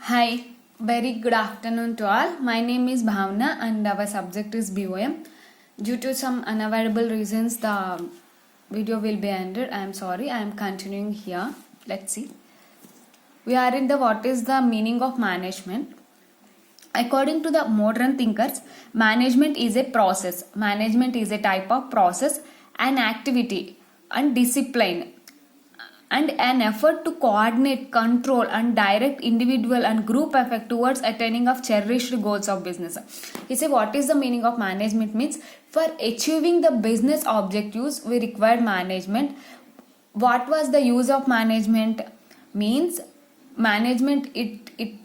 Hi, very good afternoon to all. My name is Bhavna and our subject is BOM. Due to some unavoidable reasons, the video will be ended. I am sorry. I am continuing here. Let's see. We are in the what is the meaning of management. According to the modern thinkers, management is a process. Management is a type of process, an activity, and discipline and an effort to coordinate, control, and direct individual and group effect towards attaining of cherished goals of business. He said, what is the meaning of management? Means for achieving the business objectives, we required management. What was the use of management? Means management it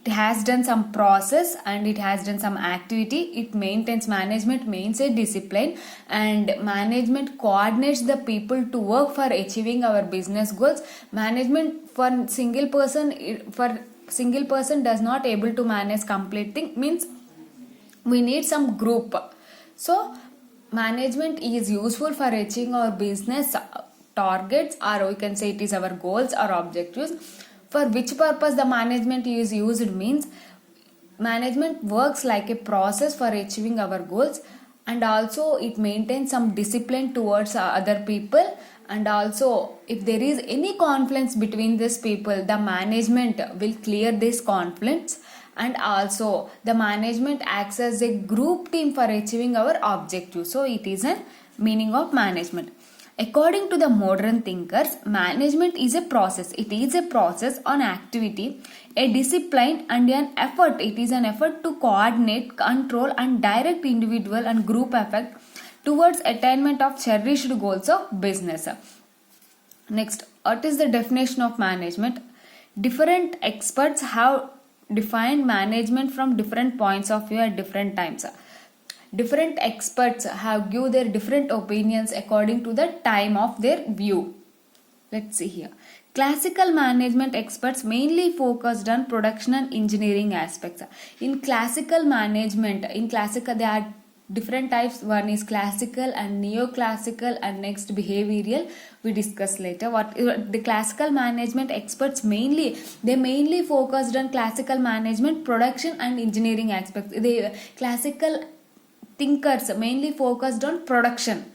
has done some process and it has done some activity. It maintains, management means a discipline, and management coordinates the people to work for achieving our business goals. Management for single person does not able to manage complete thing. Means we need some group. So management is useful for achieving our business targets, or we can say it is our goals or objectives. For which purpose the management is used? Means management works like a process for achieving our goals, and also it maintains some discipline towards other people. And also if there is any conflicts between these people, the management will clear these conflicts. And also the management acts as a group team for achieving our objective. So it is a meaning of management. According to the modern thinkers, management is a process. It is a process, an activity, a discipline, and an effort. It is an effort to coordinate, control, and direct individual and group effect towards attainment of cherished goals of business. Next, what is the definition of management? Different experts have defined management from different points of view at different times. Different experts have give their different opinions according to the time of their view. Let's see here. Classical management experts mainly focused on production and engineering aspects. In classical management, there are different types. One is classical and neoclassical, and next behavioral. We discuss later. What the classical management experts mainly focused on classical management, production and engineering aspects. The classical thinkers mainly focused on production.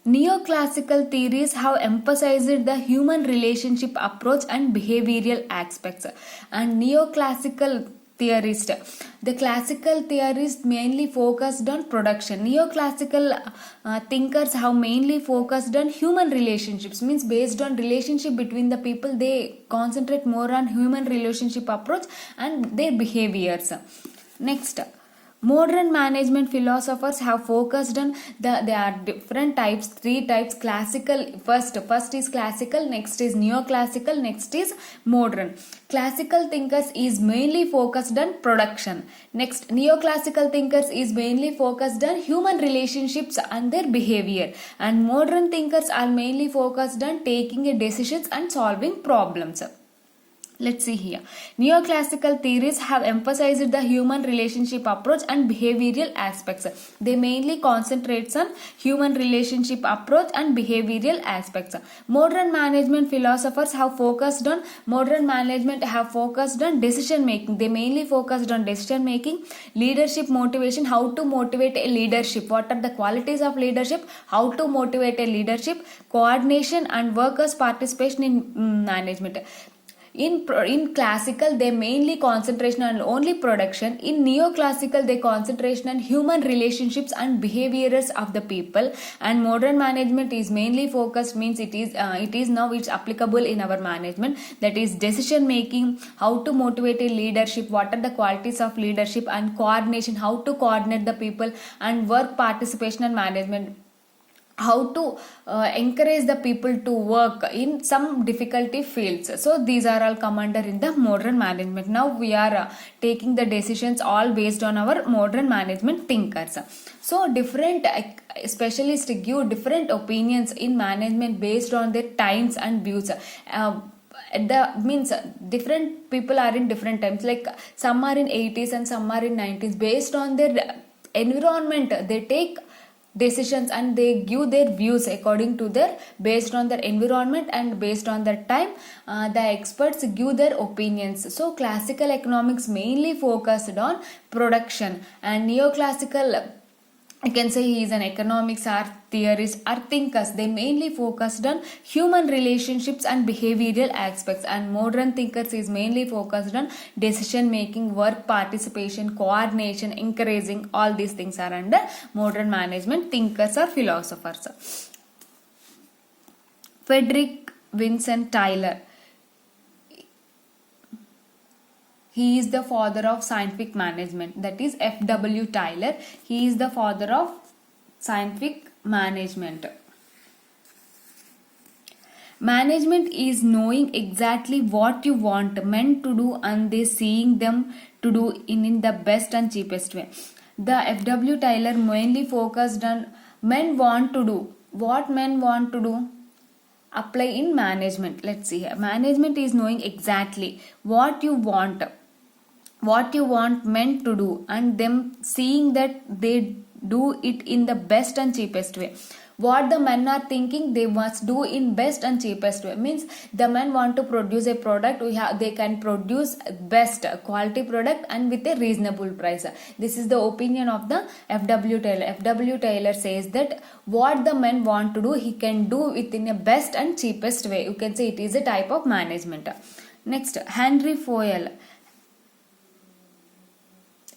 Neoclassical theories have emphasized the human relationship approach and behavioral aspects. And neoclassical theorist, the classical theorists mainly focused on production. Neoclassical thinkers have mainly focused on human relationships. Means based on relationship between the people, they concentrate more on human relationship approach and their behaviors. Next, modern management philosophers have focused on there are different types, three types. Classical, first is classical, next is neoclassical, next is modern. Classical thinkers is mainly focused on production. Next, neoclassical thinkers is mainly focused on human relationships and their behavior. And modern thinkers are mainly focused on taking decisions and solving problems. Let's see here. Neoclassical theories have emphasized the human relationship approach and behavioral aspects. They mainly concentrate on human relationship approach and behavioral aspects. Modern management philosophers have focused on decision making. They mainly focused on decision making, leadership motivation, how to motivate a leadership, what are the qualities of leadership, how to motivate a leadership, coordination and workers' participation in management. In classical, they mainly concentration on only production. In neoclassical, they concentration on human relationships and behaviors of the people. And modern management is mainly focused, means it is now it's applicable in our management. That is decision making, how to motivate a leadership, what are the qualities of leadership, and coordination, how to coordinate the people, and work participation and management, how to encourage the people to work in some difficulty fields. So these are all come under in the modern management. Now we are taking the decisions all based on our modern management thinkers. So different specialists give different opinions in management based on their times and views. Means different people are in different times, like some are in 80s and some are in 90s. Based on their environment, they take decisions and they give their views according to their based on their environment and based on their time. The experts give their opinions. So classical economics mainly focused on production, and neoclassical, I can say, he is an economics or theorist or thinkers. They mainly focused on human relationships and behavioral aspects, and modern thinkers is mainly focused on decision making, work participation, coordination, encouraging. All these things are under modern management thinkers or philosophers. Frederick Vincent Tyler, he is the father of scientific management, that is F.W. Tyler. He is the father of scientific management. Management is knowing exactly what you want men to do and they seeing them to do in the best and cheapest way. The F.W. Tyler mainly focused on men want to do. What men want to do? Apply in management. Let's see here. Management is knowing exactly what you want men to do and them seeing that they do it in the best and cheapest way. What the men are thinking they must do in best and cheapest way, means the men want to produce a product, they can produce best quality product and with a reasonable price. This is the opinion of the F.W. Taylor. F.W. Taylor says that what the men want to do, he can do it in a best and cheapest way. You can say it is a type of management. Next, Henry Fayol.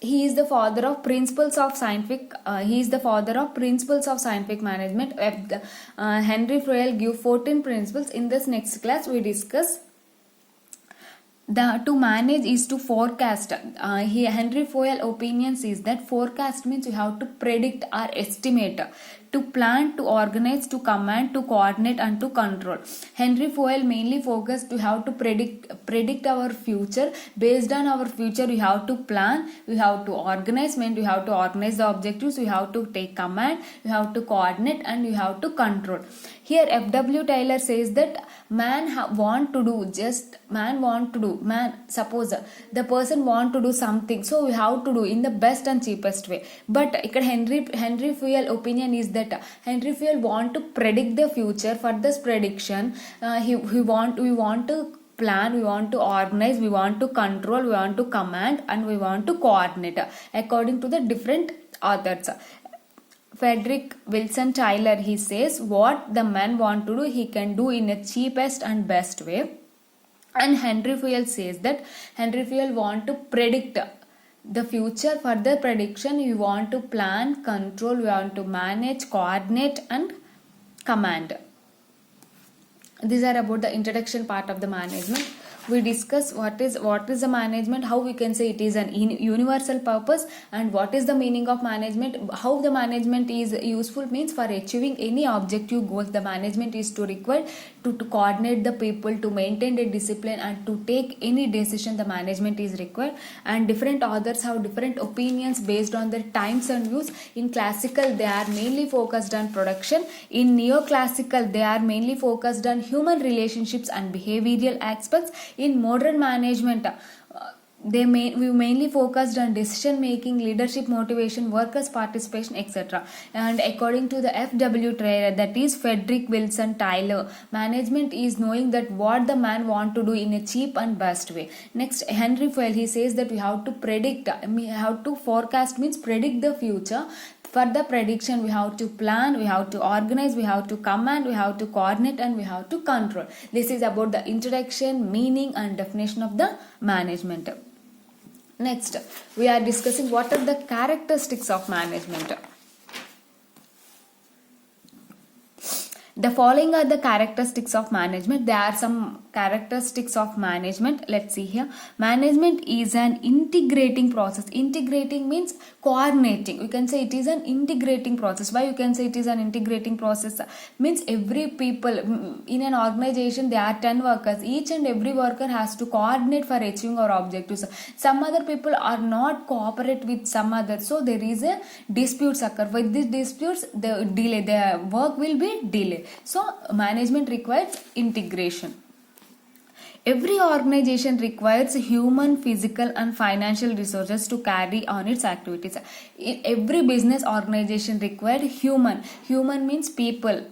He is the father of principles of scientific. Management. Henry Fayol give 14 principles. In this next class, we discuss to manage is to forecast. Henry Fayol opinions is that forecast means you have to predict or estimate, to plan, to organize, to command, to coordinate and to control. Henry Fayol mainly focused to have to predict our future. Based on our future, we have to plan, we have to organize, means we have to organize the objectives, we have to take command, we have to coordinate and we have to control. Here F.W. Taylor says that suppose the person want to do something, so we have to do in the best and cheapest way. But Henry Fayol opinion is that Henry Fayol want to predict the future. For this prediction, we want to plan, we want to organize, we want to control, we want to command and we want to coordinate according to the different authors. Frederick Wilson Tyler, he says what the man want to do, he can do in a cheapest and best way. And Henry Fayol says that Henry Fayol want to predict the future. For the prediction, you want to plan, control, you want to manage, coordinate and command. These are about the introduction part of the management. We discuss what is the management, how we can say it is an universal purpose, and what is the meaning of management, how the management is useful, means for achieving any objective goals the management is to require to coordinate the people, to maintain the discipline and to take any decision the management is required. And different authors have different opinions based on their times and views. In classical, they are mainly focused on production. In neoclassical, they are mainly focused on human relationships and behavioral aspects. In modern management, we mainly focused on decision making, leadership, motivation, workers participation, etc. And according to the F.W. Taylor, that is Frederick Wilson Tyler, management is knowing that what the man want to do in a cheap and best way. Next, Henry Fayol, he says that we have to predict, we have to forecast means predict the future. For the prediction, we have to plan, we have to organize, we have to command, we have to coordinate and we have to control. This is about the introduction, meaning and definition of the management. Next, we are discussing what are the characteristics of management. The following are the characteristics of management. There are some characteristics of management. Let's see here. Management is an integrating process. Integrating means coordinating. You can say it is an integrating process. Why you can say it is an integrating process? Means every people in an organization, there are 10 workers. Each and every worker has to coordinate for achieving our objectives. Some other people are not cooperate with some others. So there is a disputes occur. With these disputes, the work will be delayed. So management requires integration. Every organization requires human, physical, and financial resources to carry on its activities. Every business organization required human. Human means people.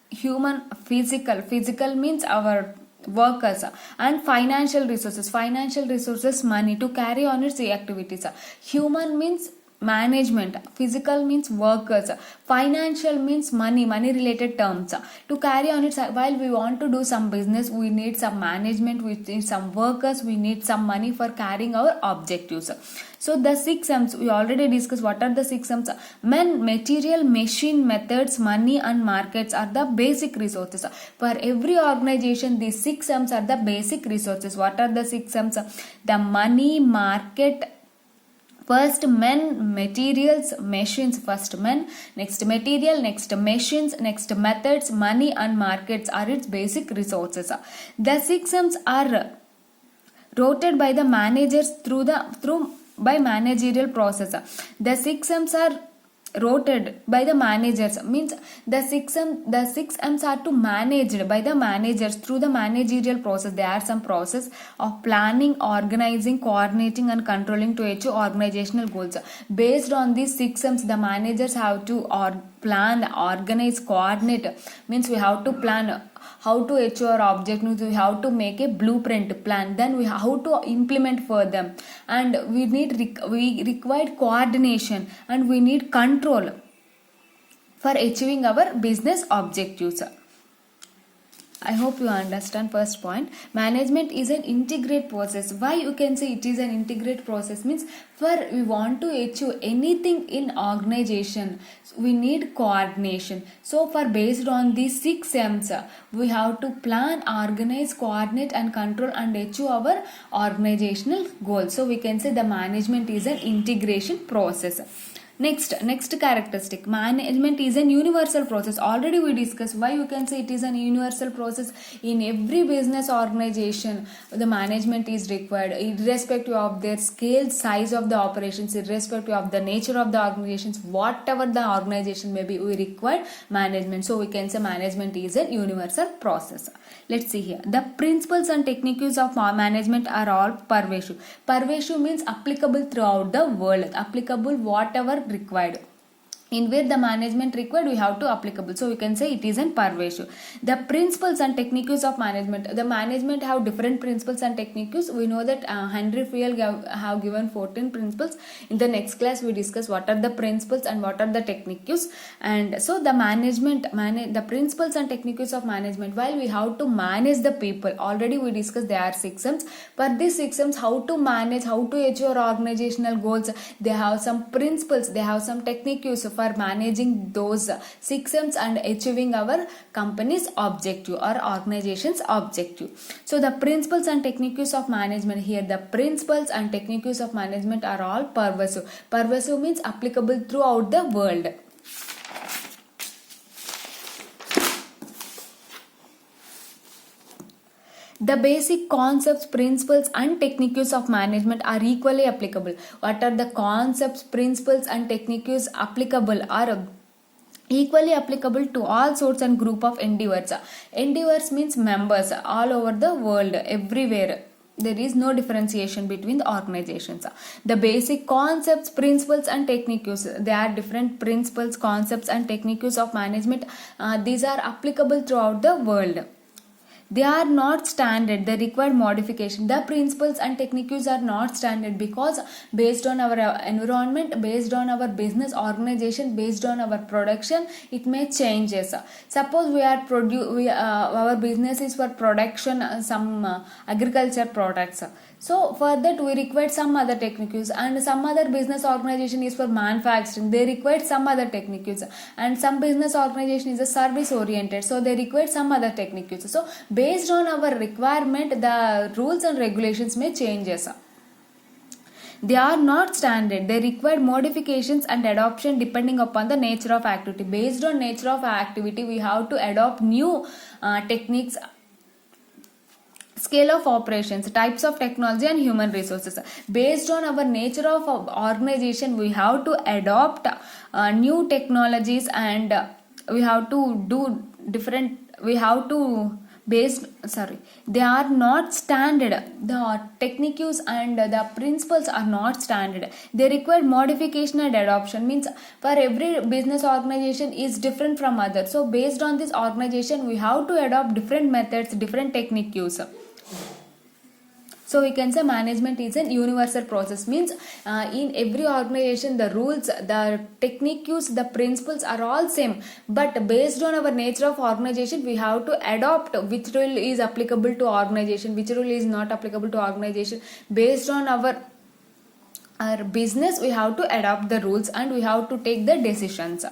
Human, physical means our workers, and financial resources money to carry on its activities. Human means management, physical means workers, financial means money related terms to carry on its. While we want to do some business, we need some management, we need some workers, we need some money for carrying our objectives. So the 6 M's we already discussed. What are the 6 M's? Men, material, machine, methods, money and markets are the basic resources. For every organization, these 6 M's are the basic resources. What are the 6 M's? The money, market, first men, materials, machines. First men, next material, next machines, next methods, money and markets are its basic resources. The 6 M's are routed by the managers through by managerial process. The 6 M's are routed by the managers, means the 6 M's are to managed by the managers through the managerial process. There are some process of planning, organizing, coordinating and controlling to achieve organizational goals. Based on these 6 M's, the managers have to plan, organize, coordinate, means we have to plan how to achieve our objectives, we have to make a blueprint plan, then we have how to implement for them, and we require coordination and we need control for achieving our business objectives. I hope you understand first point. Management is an integrate process. Why you can say it is an integrate process means, for we want to achieve anything in organization, we need coordination. So for based on these 6 M's, we have to plan, organize, coordinate and control and achieve our organizational goals. So we can say the management is an integration process. Next characteristic, management is an universal process. Already we discussed why you can say it is an universal process. In every business organization, the management is required, irrespective of their scale, size of the operations, irrespective of the nature of the organizations, whatever the organization may be, we require management. So we can say management is a universal process. Let's see here. The principles and techniques of management are all pervasive. Pervasive means applicable throughout the world. Applicable whatever required. In where the management required, we have to applicable. So we can say it is an pervasive. The principles and techniques of management. The management have different principles and techniques. We know that Henry Fayol have given 14 principles. In the next class, we discuss what are the principles and what are the techniques. And so the the principles and techniques of management. While we have to manage the people, already we discussed there are 6 M's. But these 6 M's, how to manage, how to achieve our organizational goals, they have some principles, they have some techniques for managing those 6 M's and achieving our company's objective or organization's objective. So the principles and techniques of management, here the principles and techniques of management are all pervasive. Pervasive means applicable throughout the world. The basic concepts, principles and techniques of management are equally applicable. What are the concepts, principles and techniques applicable are equally applicable to all sorts and group of endeavors. Endeavors means members all over the world, everywhere. There is no differentiation between the organizations. The basic concepts, principles and techniques, there are different principles, concepts and techniques of management. These are applicable throughout the world. They are not standard, they require modification. The principles and techniques are not standard because based on our environment, based on our business organization, based on our production, it may changes. Suppose our business is for production some agriculture products. So for that we require some other techniques, and some other business organization is for manufacturing, they require some other techniques, and some business organization is a service oriented, so they require some other techniques. So based on our requirement, the rules and regulations may changes. They are not standard, they require modifications and adoption depending upon the nature of activity. Based on nature of activity, we have to adopt new techniques, scale of operations, types of technology and human resources. Based on our nature of organization, we have to adopt new technologies, and we have to do different, we have to they are not standard. The techniques and the principles are not standard. They require modification and adoption, means for every business organization is different from others. So based on this organization, we have to adopt different methods, different techniques. So we can say management is an universal process, means in every organization the rules, the techniques, the principles are all same, but based on our nature of organization we have to adopt which rule is applicable to organization, which rule is not applicable to organization. Based on our business we have to adopt the rules and we have to take the decisions.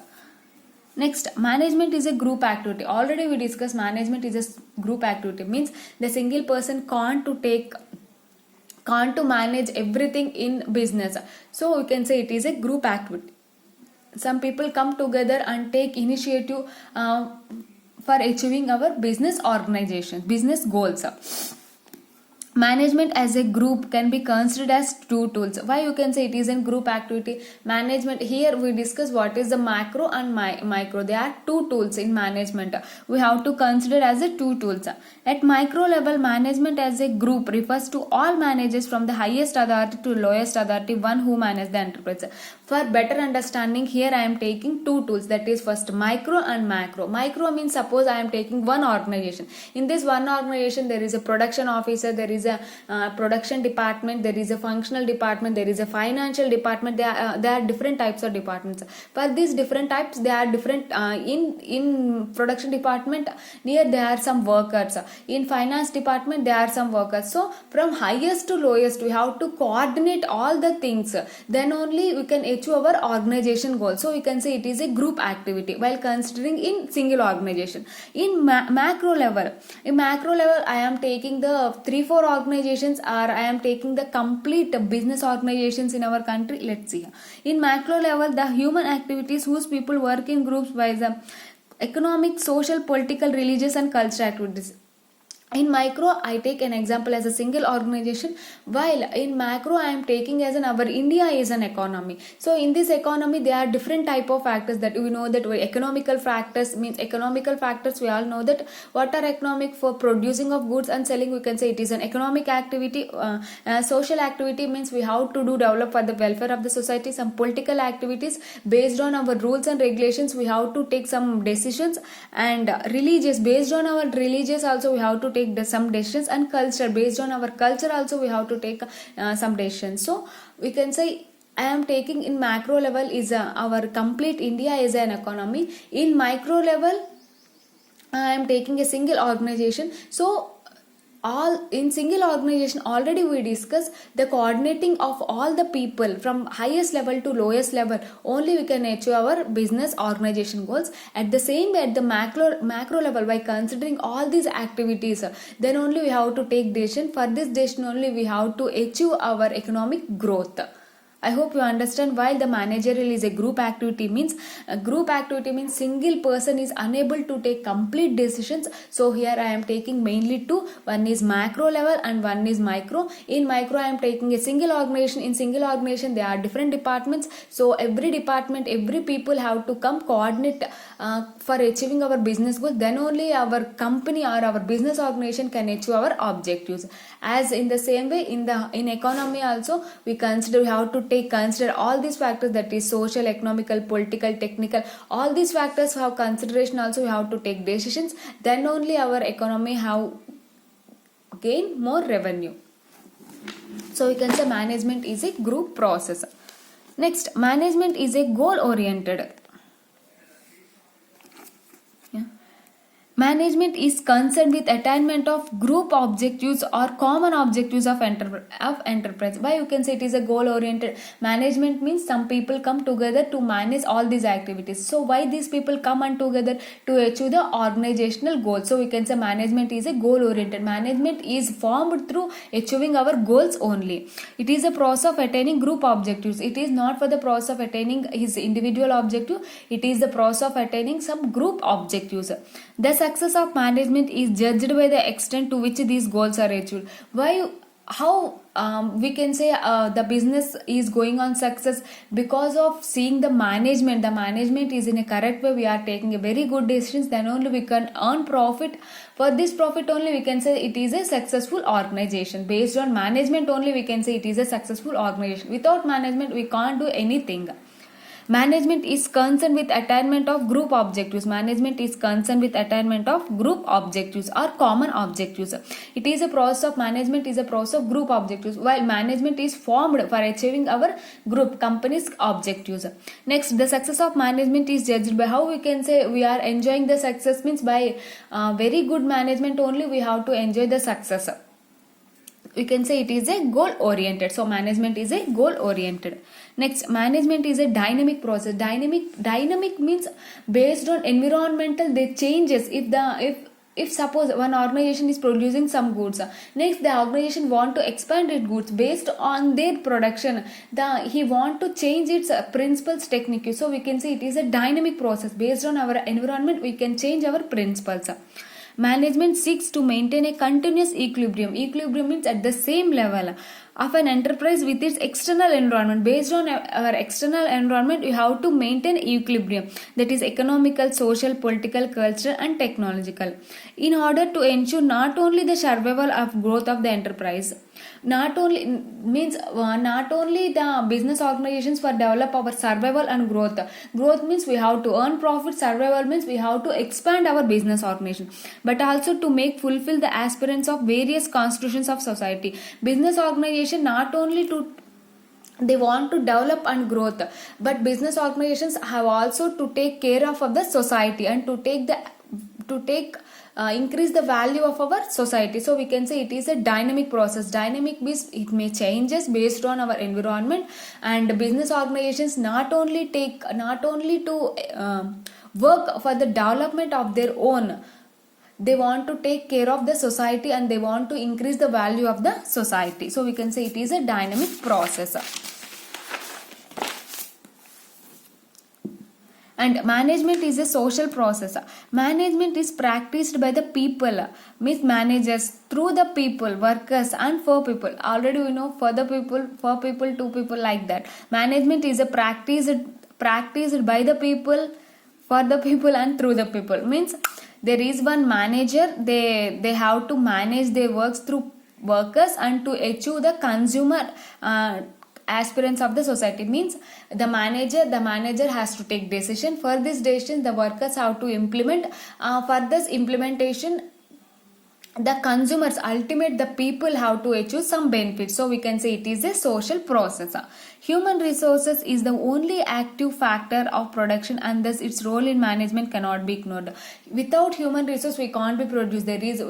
Next, management is a group activity. Already we discussed management is a group activity, means the single person can't to manage everything in business. So we can say it is a group activity. Some people come together and take initiative for achieving our business organization, business goals. Management as a group can be considered as two tools. Why you can say it is a group activity? Management, here we discuss what is the macro and micro. They are two tools in management. We have to consider as a two tools. At micro level, management as a group refers to all managers from the highest authority to lowest authority, one who manages the enterprise. For better understanding, here I am taking two tools, that is first micro and macro. Micro means suppose I am taking one organization. In this one organization there is a production officer, there is a production department, there is a functional department, there is a financial department. There are different types of departments. For these different types, they are different. In production department, near there are some workers. In finance department there are some workers. So from highest to lowest we have to coordinate all the things, then only we can achieve our organization goal. So we can say it is a group activity while considering in single organization. In macro level, I am taking the 3-4 organizations, or I am taking the complete business organizations in our country. Let's see. In macro level, the human activities whose people work in groups by the economic, social, political, religious and cultural activities. In micro, I take an example as a single organization, while in macro, I am taking as our India is an economy. So in this economy, there are different type of factors that we know that economical factors means economical factors. We all know that what are economic for producing of goods and selling. We can say it is an economic activity. Social activity means we have to do develop for the welfare of the society. Some political activities based on our rules and regulations, we have to take some decisions. And religious, based on our religious also we have to take some decisions. And culture, based on our culture also we have to take some decisions. So we can say I am taking in macro level is our complete India is an economy. In micro level I am taking a single organization. So all in single organization, already we discussed the coordinating of all the people from highest level to lowest level, only we can achieve our business organization goals. At the same way, at the macro level, by considering all these activities, then only we have to take decision. For this decision only we have to achieve our economic growth. I hope you understand. While the managerial is a group activity means single person is unable to take complete decisions. So here I am taking mainly two. One is macro level and one is micro. In micro I am taking a single organization. In single organization there are different departments. So every department, every people have to come coordinate for achieving our business goals. Then only our company or our business organization can achieve our objectives. As in the same way in economy also we have to consider all these factors, that is social, economical, political, technical. All these factors have consideration. Also we have to take decisions. Then only our economy have gain more revenue. So we can say management is a group process. Next, management is a goal oriented. Management is concerned with attainment of group objectives or common objectives of enterprise. Why you can say it is a goal oriented? Management means some people come together to manage all these activities. So why these people come and together to achieve the organizational goals? So we can say management is a goal oriented. Management is formed through achieving our goals only. It is a process of attaining group objectives. It is not for the process of attaining his individual objective. It is the process of attaining some group objectives. The success of management is judged by the extent to which these goals are achieved. Why how we can say the business is going on success because of seeing the management is in a correct way, we are taking a very good decisions, then only we can earn profit. For this profit only we can say it is a successful organization. Based on management only we can say it is a successful organization. Without management we can't do anything. Management is concerned with attainment of group objectives. Management is concerned with attainment of group objectives or common objectives. It is a process of management is a process of group objectives, while management is formed for achieving our group company's objectives. Next, the success of management is judged by how we can say we are enjoying the success, means by very good management only we have to enjoy the success. We can say it is a goal oriented. So management is a goal oriented. Next, management is a dynamic process. Dynamic means based on environmental they changes. If suppose one organization is producing some goods, next the organization want to expand its goods based on their production, he want to change its principles technique. So we can say it is a dynamic process. Based on our environment we can change our principles. Management seeks to maintain a continuous equilibrium. Equilibrium means at the same level of an enterprise with its external environment. Based on our external environment, we have to maintain equilibrium, that is economical, social, political, cultural and technological, in order to ensure not only the survival of growth of the enterprise, not only the business organizations for develop our survival and growth. Growth means we have to earn profit, survival means we have to expand our business organization, but also to make fulfill the aspirants of various constitutions of society. Business organization not only to they want to develop and growth, but business organizations have also to take care of the society and to take increase the value of our society. So we can say it is a dynamic process. Dynamic means it may changes based on our environment, and business organizations not only to work for the development of their own, they want to take care of the society and they want to increase the value of the society. So we can say it is a dynamic process. And management is a social process. Management is practiced by the people, means managers, through the people, workers and for people. Already we know for the people, for people, to people, like that. Management is a practiced by the people, for the people and through the people. Means there is one manager, they have to manage their works through workers and to achieve the consumer aspirants of the society. Means the manager has to take decision. For this decision the workers have to implement. For this implementation the consumers, ultimate the people have to achieve some benefits. So we can say it is a social process. Human resources is the only active factor of production, and thus its role in management cannot be ignored. Without human resource we can't be produced. There is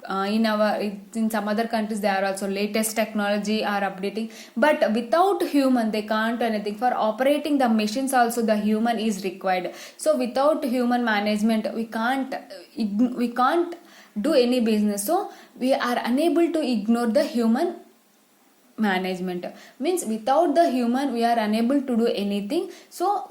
in some other countries there are also latest technology are updating, but without human they can't do anything. For operating the machines also the human is required. So without human management we can't do any business. So we are unable to ignore the human management. Means without the human we are unable to do anything. So